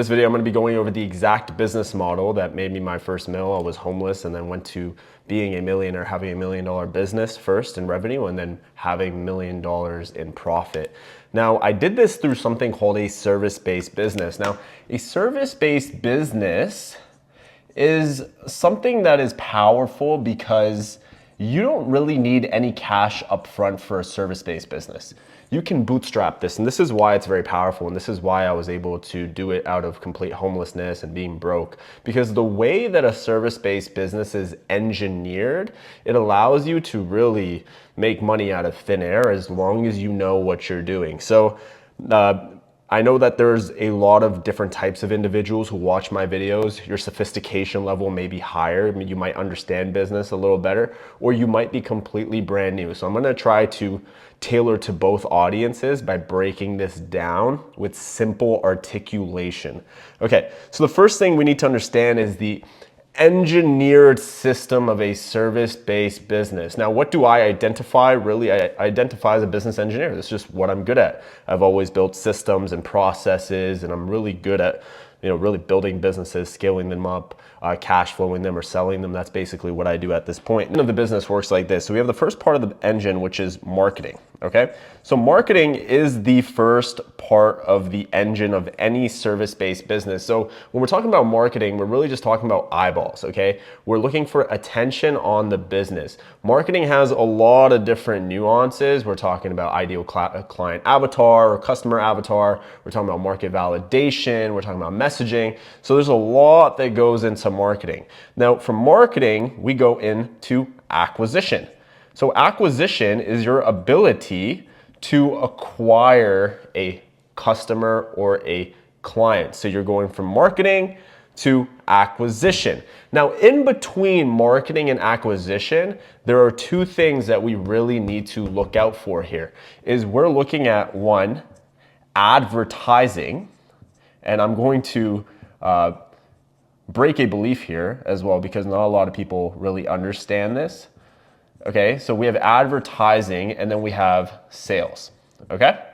This video, I'm going to be going over the exact business model that made me my first mill. I was homeless and then went to being a millionaire, having $1 million business first in revenue and then having $1 million in profit. Now, I did this through something called a service-based business. Now, a service-based business is something that is powerful because you don't really need any cash up front for a service-based business. You can bootstrap this, and this is why it's very powerful, and this is why I was able to do it out of complete homelessness and being broke. Because the way that a service-based business is engineered, it allows you to really make money out of thin air as long as you know what you're doing. So I know that there's a lot of different types of individuals who watch my videos. Your sophistication level may be higher. I mean, you might understand business a little better, or you might be completely brand new. So I'm gonna try to tailor to both audiences by breaking this down with simple articulation. Okay, so the first thing we need to understand is the engineered system of a service-based business. Now, what do I identify? Really, I identify as a business engineer. That's just what I'm good at. I've always built systems and processes, and I'm really good at, really building businesses, scaling them up, cash flowing them or selling them. That's basically what I do at this point. The business works like this. So we have the first part of the engine, which is marketing, okay? So marketing is the first part of the engine of any service-based business. So when we're talking about marketing, we're really just talking about eyeballs, okay? We're looking for attention on the business. Marketing has a lot of different nuances. We're talking about ideal client avatar or customer avatar. We're talking about market validation. We're talking about messaging. So there's a lot that goes into marketing. Now, from marketing, we go into acquisition. So acquisition is your ability to acquire a customer or a client. So you're going from marketing to acquisition. Now, in between marketing and acquisition, there are two things that we really need to look out for here. Is we're looking at one, advertising, and I'm going to break a belief here as well because not a lot of people really understand this. Okay, so we have advertising and then we have sales, okay?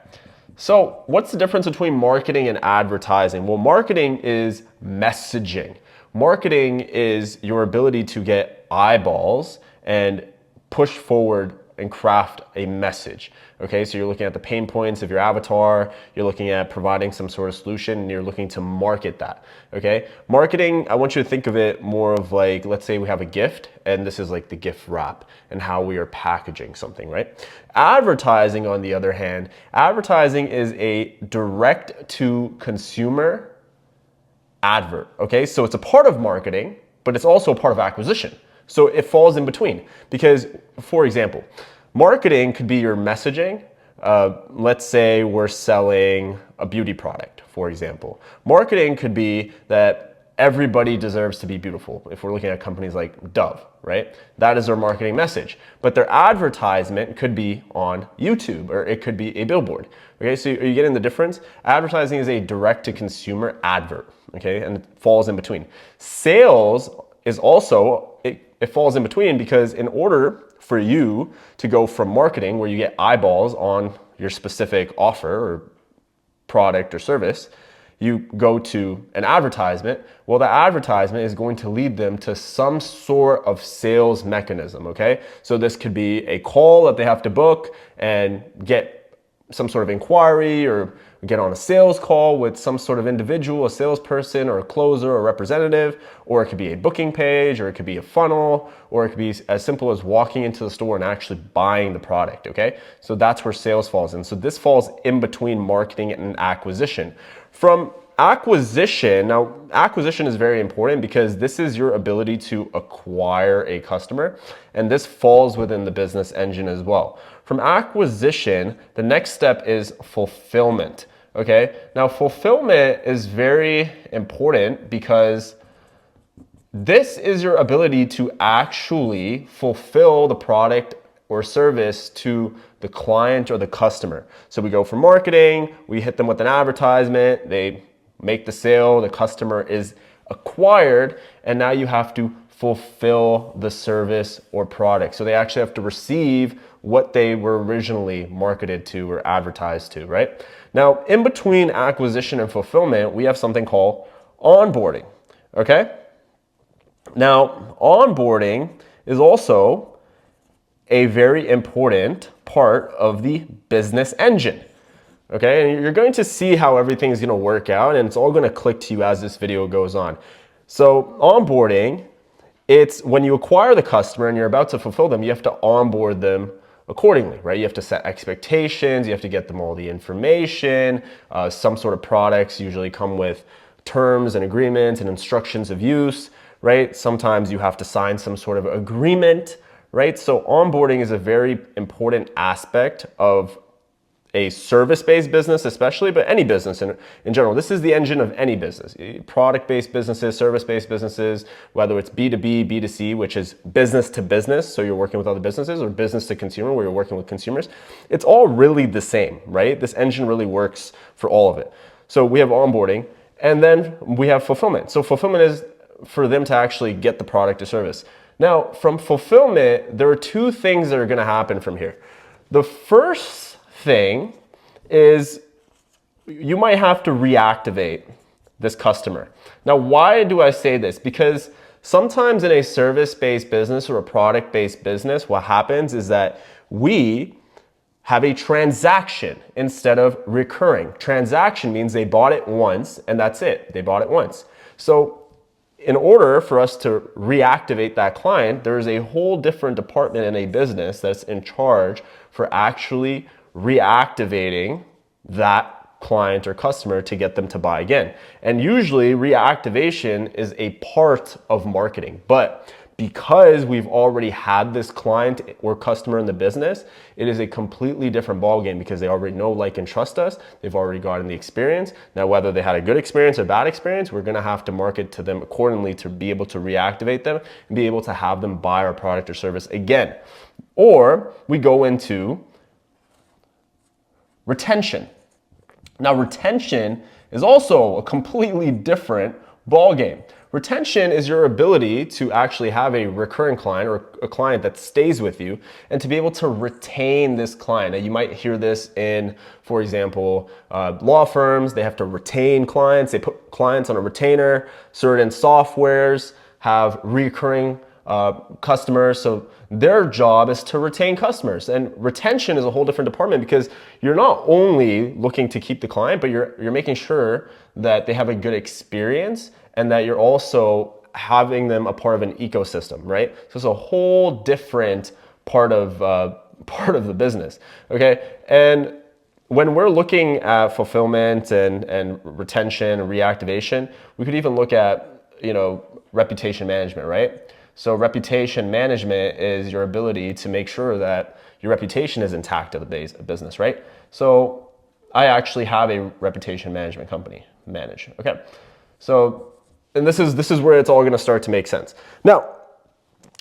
So what's the difference between marketing and advertising? Well, marketing is messaging. Marketing is your ability to get eyeballs and push forward and craft a message. Okay, so you're looking at the pain points of your avatar, you're looking at providing some sort of solution, and you're looking to market that. Okay, marketing, I want you to think of it more of like, let's say we have a gift, and this is like the gift wrap and how we are packaging something, right? Advertising, on the other hand, advertising is a direct to consumer advert. Okay, so it's a part of marketing, but it's also a part of acquisition. So it falls in between because, for example, marketing could be your messaging. Let's say we're selling a beauty product, for example. Marketing could be that everybody deserves to be beautiful. If we're looking at companies like Dove, right? That is their marketing message. But their advertisement could be on YouTube or it could be a billboard. Okay, so are you getting the difference? Advertising is a direct-to-consumer advert, okay, and it falls in between. Sales is also, it falls in between because in order for you to go from marketing where you get eyeballs on your specific offer or product or service, you go to an advertisement. Well, the advertisement is going to lead them to some sort of sales mechanism, okay? So this could be a call that they have to book and get some sort of inquiry or get on a sales call with some sort of individual, a salesperson or a closer or representative, or it could be a booking page, or it could be a funnel, or it could be as simple as walking into the store and actually buying the product, okay? So that's where sales falls in. So this falls in between marketing and acquisition. From acquisition, now acquisition is very important because this is your ability to acquire a customer, and this falls within the business engine as well. From acquisition, the next step is fulfillment, okay? Now fulfillment is very important because this is your ability to actually fulfill the product or service to the client or the customer. So we go from marketing, we hit them with an advertisement, they make the sale, the customer is acquired, and now you have to fulfill the service or product. So they actually have to receive what they were originally marketed to or advertised to, right? Now, in between acquisition and fulfillment, we have something called onboarding, okay? Now, onboarding is also a very important part of the business engine. Okay, and you're going to see how everything is going to work out, and it's all going to click to you as this video goes on. So onboarding, it's when you acquire the customer and you're about to fulfill them, you have to onboard them accordingly, right? You have to set expectations, you have to get them all the information. Some sort of products usually come with terms and agreements and instructions of use, right? Sometimes you have to sign some sort of agreement, right? So onboarding is a very important aspect of a service-based business especially, but any business in general. This is the engine of any business. Product-based businesses, service-based businesses, whether it's B2B, B2C, which is business to business, so you're working with other businesses, or business to consumer, where you're working with consumers. It's all really the same, right? This engine really works for all of it. So we have onboarding, and then we have fulfillment. So fulfillment is for them to actually get the product or service. Now, from fulfillment, there are two things that are going to happen from here. The first thing is you might have to reactivate this customer. Now, why do I say this? Because sometimes in a service-based business or a product-based business, what happens is that we have a transaction instead of recurring. Transaction means they bought it once and that's it. They bought it once. So in order for us to reactivate that client, there's a whole different department in a business that's in charge for actually reactivating that client or customer to get them to buy again. And usually reactivation is a part of marketing, but because we've already had this client or customer in the business, it is a completely different ballgame because they already know, like, and trust us. They've already gotten the experience. Now, whether they had a good experience or bad experience, we're gonna have to market to them accordingly to be able to reactivate them and be able to have them buy our product or service again. Or we go into retention. Now, retention is also a completely different ballgame. Retention is your ability to actually have a recurring client or a client that stays with you and to be able to retain this client. Now, you might hear this in, for example, law firms. They have to retain clients. They put clients on a retainer. Certain softwares have recurring customers. So their job is to retain customers, and retention is a whole different department because you're not only looking to keep the client, but you're making sure that they have a good experience and that you're also having them a part of an ecosystem, right? So it's a whole different part of the business. Okay, and when we're looking at fulfillment and retention and reactivation, we could even look at, reputation management, right? So reputation management is your ability to make sure that your reputation is intact of the business, right? So I actually have a reputation management company, Manage. Okay, so and this is where it's all going to start to make sense. Now,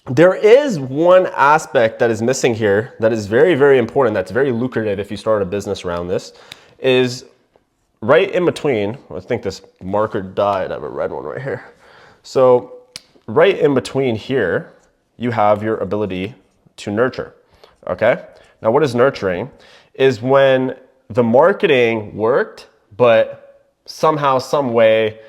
there is one aspect that is missing here that is very, very important. That's very lucrative if you start a business around this. Is right in between. I think this marker died. I have a red one right here. So right in between here, you have your ability to nurture, okay? Now, what is nurturing? Is when the marketing worked, but somehow, some way,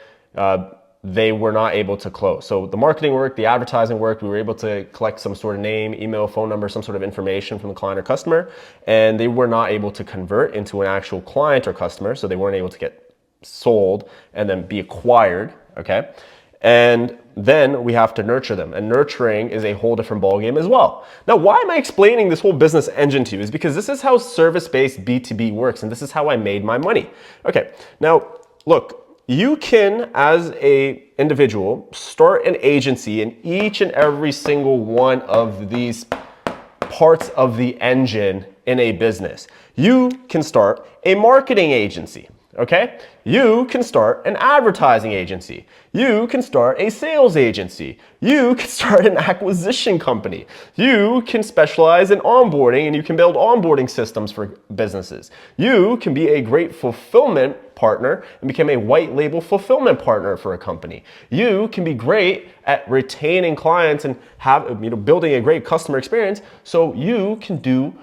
they were not able to close. So the marketing worked, the advertising worked, we were able to collect some sort of name, email, phone number, some sort of information from the client or customer, and they were not able to convert into an actual client or customer, so they weren't able to get sold and then be acquired, okay? And then we have to nurture them. And nurturing is a whole different ballgame as well. Now, why am I explaining this whole business engine to you? Is because this is how service-based B2B works, and this is how I made my money. Okay, now look, you can, as a individual, start an agency in each and every single one of these parts of the engine in a business. You can start a marketing agency. Okay? You can start an advertising agency. You can start a sales agency. You can start an acquisition company. You can specialize in onboarding, and you can build onboarding systems for businesses. You can be a great fulfillment partner and become a white label fulfillment partner for a company. You can be great at retaining clients and building a great customer experience, so you can do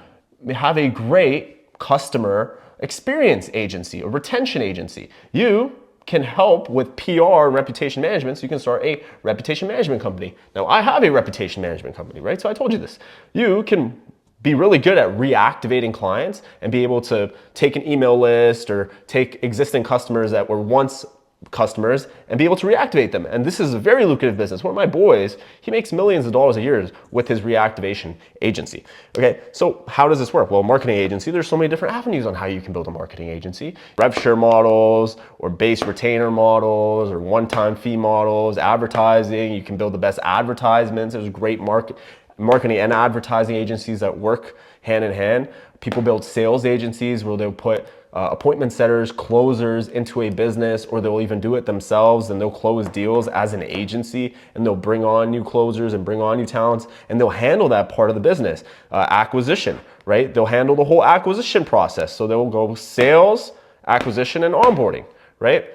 have a great customer experience agency or retention agency. You can help with PR and reputation management, so you can start a reputation management company. Now, I have a reputation management company, right? So I told you this. You can be really good at reactivating clients and be able to take an email list or take existing customers that were once customers and be able to reactivate them. And this is a very lucrative business. One of my boys, he makes millions of dollars a year with his reactivation agency. Okay, so how does this work? Well, marketing agency, there's so many different avenues on how you can build a marketing agency. Rev share models or base retainer models or one-time fee models, advertising, you can build the best advertisements. There's great marketing and advertising agencies that work hand in hand. People build sales agencies where they'll put appointment setters, closers into a business, or they'll even do it themselves and they'll close deals as an agency and they'll bring on new closers and bring on new talents and they'll handle that part of the business. Acquisition, right? They'll handle the whole acquisition process. So they'll go sales, acquisition, and onboarding, right?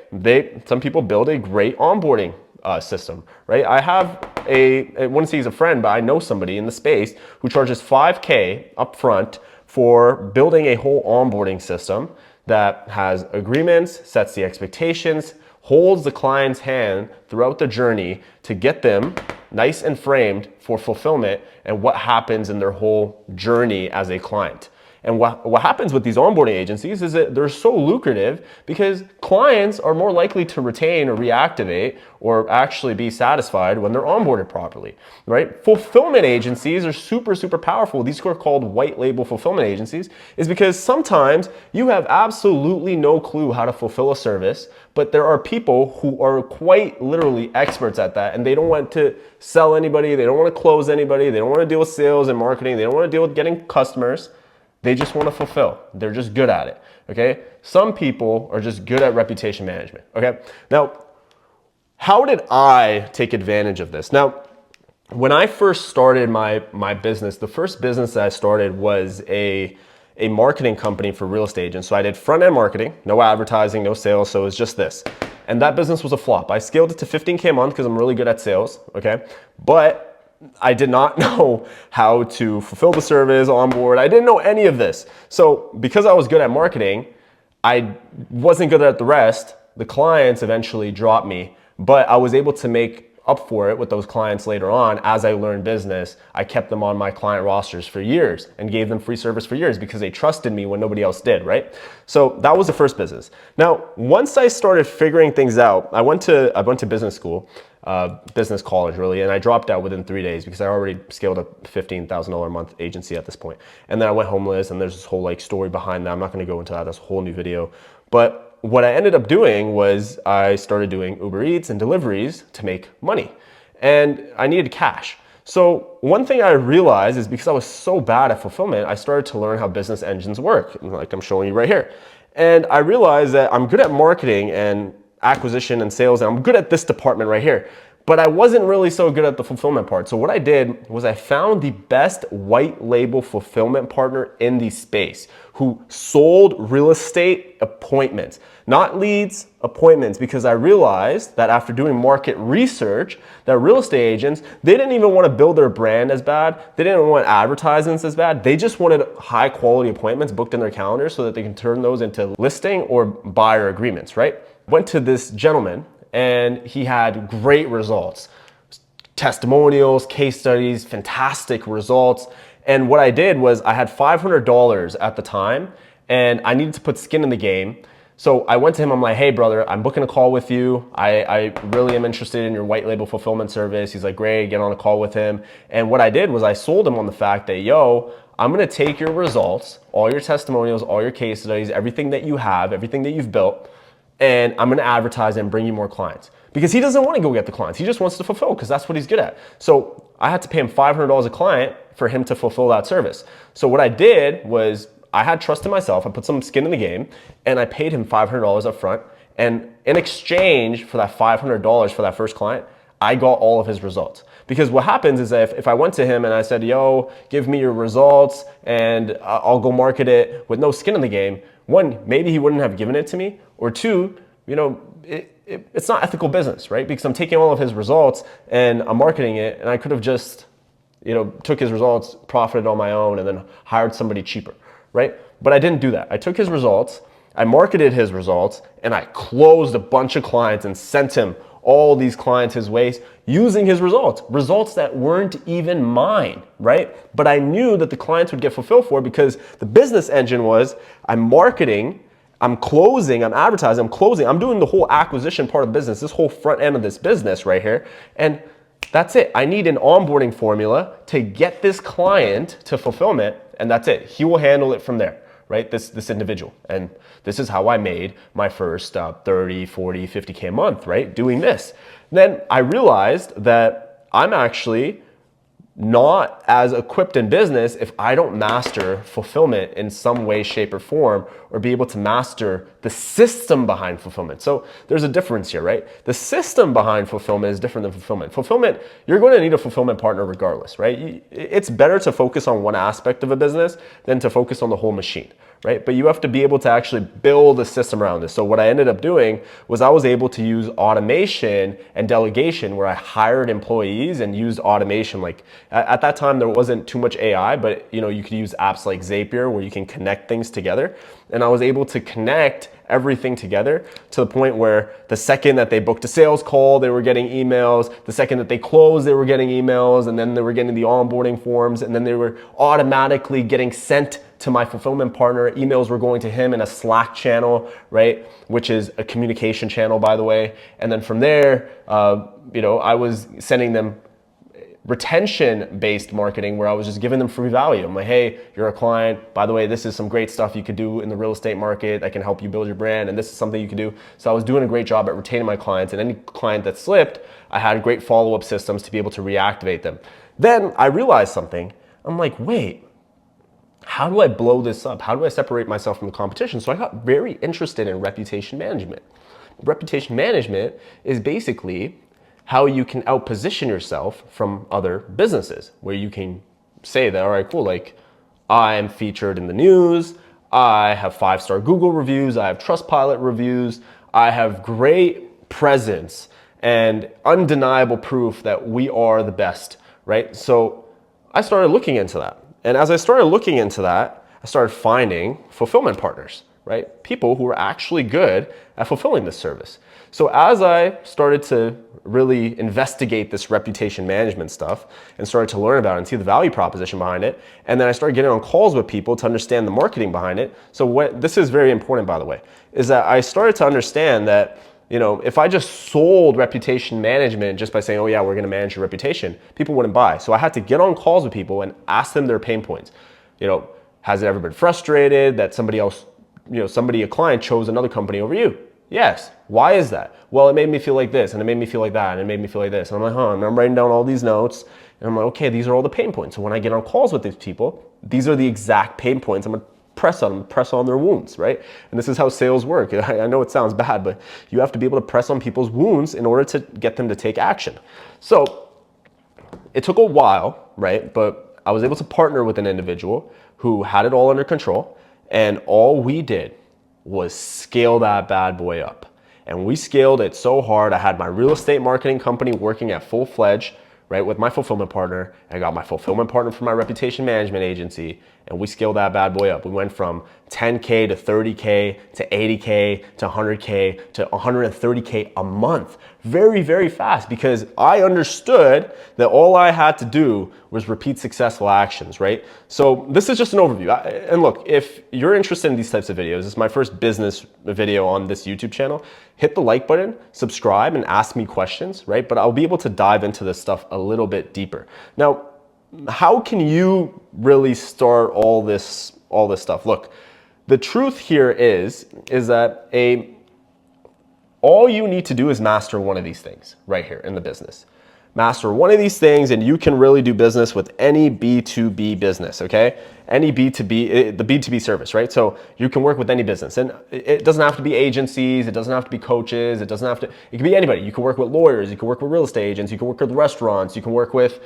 Some people build a great onboarding system, right? I wouldn't say he's a friend, but I know somebody in the space who charges $5K upfront for building a whole onboarding system that has agreements, sets the expectations, holds the client's hand throughout the journey to get them nice and framed for fulfillment and what happens in their whole journey as a client. And what happens with these onboarding agencies is that they're so lucrative because clients are more likely to retain or reactivate or actually be satisfied when they're onboarded properly, right? Fulfillment agencies are super, super powerful. These are called white label fulfillment agencies, is because sometimes you have absolutely no clue how to fulfill a service, but there are people who are quite literally experts at that and they don't want to sell anybody, they don't want to close anybody, they don't want to deal with sales and marketing, they don't want to deal with getting customers. They just want to fulfill. They're just good at it, okay? Some people are just good at reputation management, okay? Now, how did I take advantage of this? Now, when I first started my business, the first business that I started was a marketing company for real estate agents. So I did front-end marketing, no advertising, no sales, so it was just this. And that business was a flop. I scaled it to 15K a month because I'm really good at sales, okay? But I did not know how to fulfill the service, onboard. I didn't know any of this. So because I was good at marketing, I wasn't good at the rest. The clients eventually dropped me, but I was able to make up for it with those clients later on. As I learned business, I kept them on my client rosters for years and gave them free service for years because they trusted me when nobody else did, right? So that was the first business. Now, once I started figuring things out, I went to business school, business college really, and I dropped out within 3 days because I already scaled a $15,000 a month agency at this point. And then I went homeless and there's this whole story behind that. I'm not gonna go into that, that's a whole new video. But what I ended up doing was I started doing Uber Eats and deliveries to make money. And I needed cash. So one thing I realized is because I was so bad at fulfillment, I started to learn how business engines work, like I'm showing you right here. And I realized that I'm good at marketing and acquisition and sales, and I'm good at this department right here. But I wasn't really so good at the fulfillment part. So what I did was I found the best white label fulfillment partner in the space who sold real estate appointments, not leads, appointments, because I realized that after doing market research that real estate agents, they didn't even want to build their brand as bad. They didn't want advertisements as bad. They just wanted high quality appointments booked in their calendar so that they can turn those into listing or buyer agreements, right? Went to this gentleman and he had great results. Testimonials, case studies, fantastic results. And what I did was I had $500 at the time and I needed to put skin in the game. So I went to him, I'm like, hey brother, I'm booking a call with you. I really am interested in your white label fulfillment service. He's like, great, get on a call with him. And what I did was I sold him on the fact that, yo, I'm gonna take your results, all your testimonials, all your case studies, everything that you have, everything that you've built, and I'm gonna advertise and bring you more clients. Because he doesn't wanna go get the clients, he just wants to fulfill because that's what he's good at. So I had to pay him $500 a client for him to fulfill that service. So what I did was I had trust in myself, I put some skin in the game, and I paid him $500 up front. And in exchange for that $500 for that first client, I got all of his results. Because what happens is that if I went to him and I said, yo, give me your results and I'll go market it with no skin in the game, one, maybe he wouldn't have given it to me, or two, you know, it's not ethical business, right? Because I'm taking all of his results and I'm marketing it and I could have just took his results, profited on my own, and then hired somebody cheaper, right? But I didn't do that. I took his results, I marketed his results, and I closed a bunch of clients and sent him all these clients his ways using his results that weren't even mine, right? But I knew that the clients would get fulfilled for because the business engine was I'm marketing, I'm closing, I'm advertising, I'm closing, I'm doing the whole acquisition part of the business, this whole front end of this business right here. And that's it. I need an onboarding formula to get this client to fulfillment, and that's it. He will handle it from there, right? This individual. And this is how I made my first 30, 40, 50K a month, right? Doing this. Then I realized that I'm actually not as equipped in business if I don't master fulfillment in some way, shape, or form, or be able to master the system behind fulfillment. So there's a difference here, right? The system behind fulfillment is different than fulfillment. Fulfillment, you're going to need a fulfillment partner regardless, right? It's better to focus on one aspect of a business than to focus on the whole machine, right? But you have to be able to actually build a system around this. So what I ended up doing was I was able to use automation and delegation where I hired employees and used automation. Like at that time, there wasn't too much AI, but you could use apps like Zapier where you can connect things together. And I was able to connect everything together to the point where the second that they booked a sales call, they were getting emails. The second that they closed, they were getting emails. And then they were getting the onboarding forms. And then they were automatically getting sent to my fulfillment partner. Emails were going to him in a Slack channel, right? Which is a communication channel, by the way. And then from there, I was sending them retention-based marketing where I was just giving them free value. I'm like, hey, you're a client. By the way, this is some great stuff you could do in the real estate market that can help you build your brand, and this is something you can do. So I was doing a great job at retaining my clients, and any client that slipped, I had great follow-up systems to be able to reactivate them. Then I realized something. I'm like, wait, how do I blow this up? How do I separate myself from the competition? So I got very interested in reputation management. Reputation management is basically how you can outposition yourself from other businesses, where you can say that, all right, cool, like I'm featured in the news, I have 5-star Google reviews, I have Trustpilot reviews, I have great presence and undeniable proof that we are the best, right? So I started looking into that. And as I started looking into that, I started finding fulfillment partners, right? People who are actually good at fulfilling this service. So as I started to really investigate this reputation management stuff and started to learn about it and see the value proposition behind it, and then I started getting on calls with people to understand the marketing behind it. So this is very important, by the way, is that I started to understand that if I just sold reputation management just by saying, oh yeah, we're going to manage your reputation, people wouldn't buy. So I had to get on calls with people and ask them their pain points. Has it ever been frustrated that somebody else, a client chose another company over you? Yes. Why is that? Well, it made me feel like this, and it made me feel like that, and it made me feel like this. And I'm like, and I'm writing down all these notes, and I'm like, okay, these are all the pain points. So when I get on calls with these people, these are the exact pain points I'm going to press on their wounds, right? And this is how sales work. I know it sounds bad, but you have to be able to press on people's wounds in order to get them to take action. So it took a while, right? But I was able to partner with an individual who had it all under control, and all we did was scale that bad boy up. And we scaled it so hard. I had my real estate marketing company working at full-fledged, right, with my fulfillment partner. I got my fulfillment partner from my reputation management agency, and we scaled that bad boy up. We went from 10K to 30K to 80K to 100K to 130K a month. Very, very fast, because I understood that all I had to do was repeat successful actions, right? So this is just an overview. And look, if you're interested in these types of videos, this is my first business video on this YouTube channel, hit the like button, subscribe, and ask me questions, right? But I'll be able to dive into this stuff a little bit deeper. Now, how can you really start all this stuff? Look, the truth here is that all you need to do is master one of these things right here in the business. Master one of these things and you can really do business with any B2B business, okay? any B2B, the B2B service, right? So you can work with any business, and it doesn't have to be agencies, it doesn't have to be coaches, it doesn't have to, it can be anybody. You can work with lawyers, you can work with real estate agents, you can work with restaurants, you can work with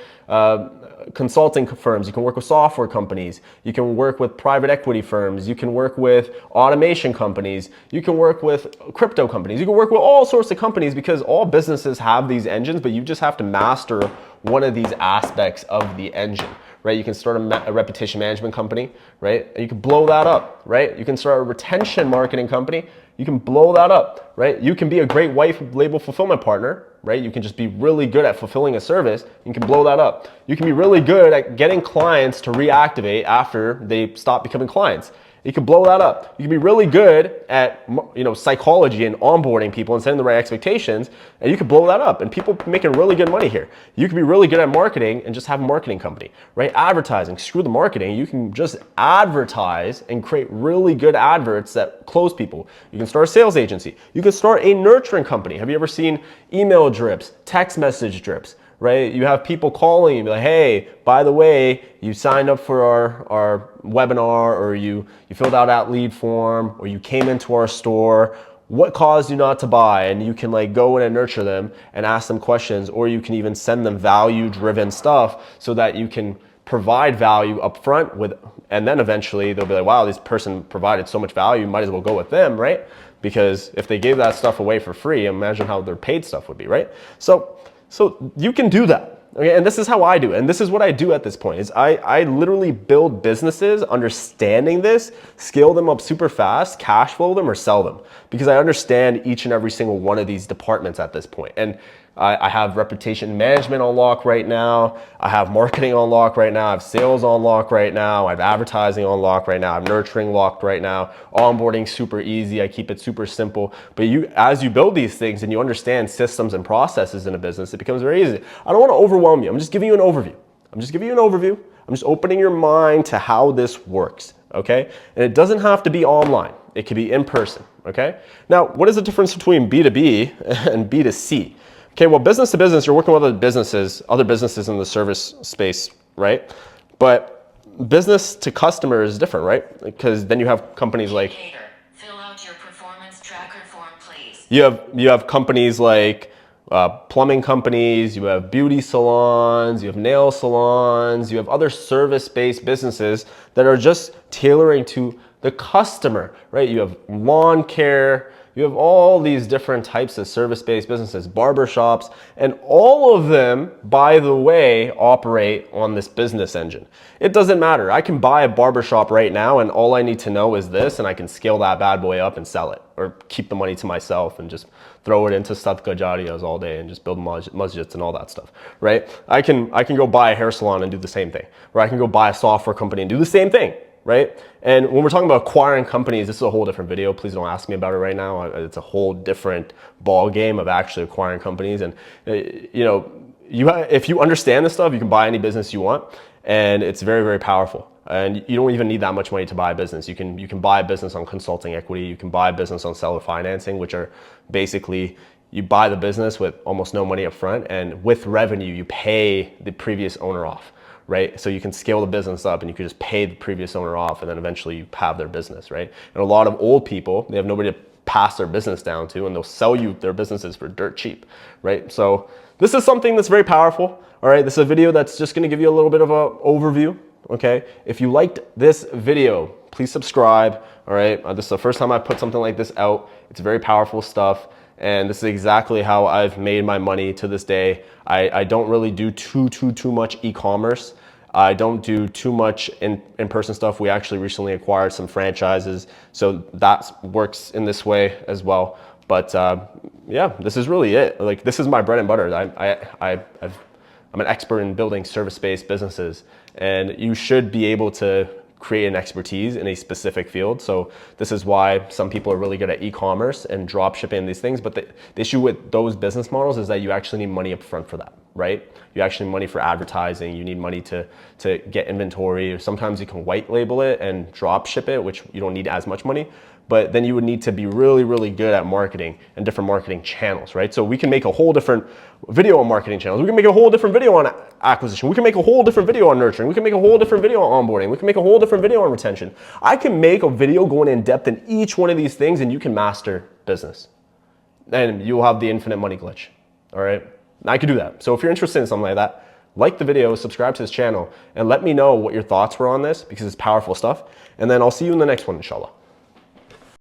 consulting firms, you can work with software companies, you can work with private equity firms, you can work with automation companies, you can work with crypto companies, you can work with all sorts of companies, because all businesses have these engines, but you just have to master one of these aspects of the engine, right? You can start a reputation management company, right? And you can blow that up, right? You can start a retention marketing company, you can blow that up, right? You can be a great white label fulfillment partner, right? You can just be really good at fulfilling a service, you can blow that up. You can be really good at getting clients to reactivate after they stop becoming clients. You can blow that up. You can be really good at, psychology and onboarding people and setting the right expectations, and you can blow that up. And people making really good money here. You can be really good at marketing and just have a marketing company, right? Advertising, screw the marketing. You can just advertise and create really good adverts that close people. You can start a sales agency. You can start a nurturing company. Have you ever seen email drips, text message drips? Right? You have people calling you, be like, hey, by the way, you signed up for our webinar, or you filled out that lead form, or you came into our store. What caused you not to buy? And you can go in and nurture them and ask them questions, or you can even send them value-driven stuff so that you can provide value up front with, and then eventually they'll be like, wow, this person provided so much value, might as well go with them, right? Because if they gave that stuff away for free, imagine how their paid stuff would be, right? So you can do that, okay? And this is how I do it. And this is what I do at this point, is I literally build businesses understanding this, scale them up super fast, cash flow them, or sell them, because I understand each and every single one of these departments at this point. And I have reputation management on lock right now. I have marketing on lock right now. I have sales on lock right now. I have advertising on lock right now. I have nurturing locked right now. Onboarding super easy. I keep it super simple. But as you build these things and you understand systems and processes in a business, it becomes very easy. I don't want to overwhelm you. I'm just giving you an overview. I'm just opening your mind to how this works, okay? And it doesn't have to be online. It could be in person, okay? Now, what is the difference between B2B and B2C? Okay, well, business to business, you're working with other businesses in the service space, right? But business to customer is different, right? Because then you have companies like, fill out your performance tracker form, please. You have companies like plumbing companies, you have beauty salons, you have nail salons, you have other service-based businesses that are just tailoring to the customer, right? You have lawn care, you have all these different types of service-based businesses, barbershops, and all of them, by the way, operate on this business engine. It doesn't matter. I can buy a barbershop right now, and all I need to know is this, and I can scale that bad boy up and sell it, or keep the money to myself and just throw it into sadqa jariyas all day and just build masjids and all that stuff, right? I can go buy a hair salon and do the same thing, or I can go buy a software company and do the same thing, right? And when we're talking about acquiring companies, this is a whole different video. Please don't ask me about it right now. It's a whole different ball game of actually acquiring companies. And if you understand this stuff, you can buy any business you want, and it's very, very powerful. And you don't even need that much money to buy a business. You can buy a business on consulting equity. You can buy a business on seller financing, which are basically, you buy the business with almost no money up front, and with revenue, you pay the previous owner off, right? So you can scale the business up and you can just pay the previous owner off, and then eventually you have their business, right? And a lot of old people, they have nobody to pass their business down to, and they'll sell you their businesses for dirt cheap, right? So this is something that's very powerful, all right? This is a video that's just gonna give you a little bit of an overview, okay? If you liked this video, please subscribe, all right? This is the first time I put something like this out. It's very powerful stuff. And this is exactly how I've made my money to this day. I don't really do too much e-commerce. I don't do too much in-person stuff. We actually recently acquired some franchises, so that works in this way as well. But yeah, this is really it. Like, this is my bread and butter. I'm an expert in building service-based businesses, and you should be able to create an expertise in a specific field. So this is why some people are really good at e-commerce and drop shipping and these things. But the issue with those business models is that you actually need money up front for that. right? You actually need money for advertising. You need money to get inventory. Sometimes you can white label it and drop ship it, which you don't need as much money. But then you would need to be really, really good at marketing and different marketing channels, right? So we can make a whole different video on marketing channels. We can make a whole different video on acquisition. We can make a whole different video on nurturing. We can make a whole different video on onboarding. We can make a whole different video on retention. I can make a video going in depth in each one of these things, and you can master business. And you'll have the infinite money glitch, all right? I could do that. So if you're interested in something like that, like the video, subscribe to this channel, and let me know what your thoughts were on this, because it's powerful stuff. And then I'll see you in the next one, inshallah.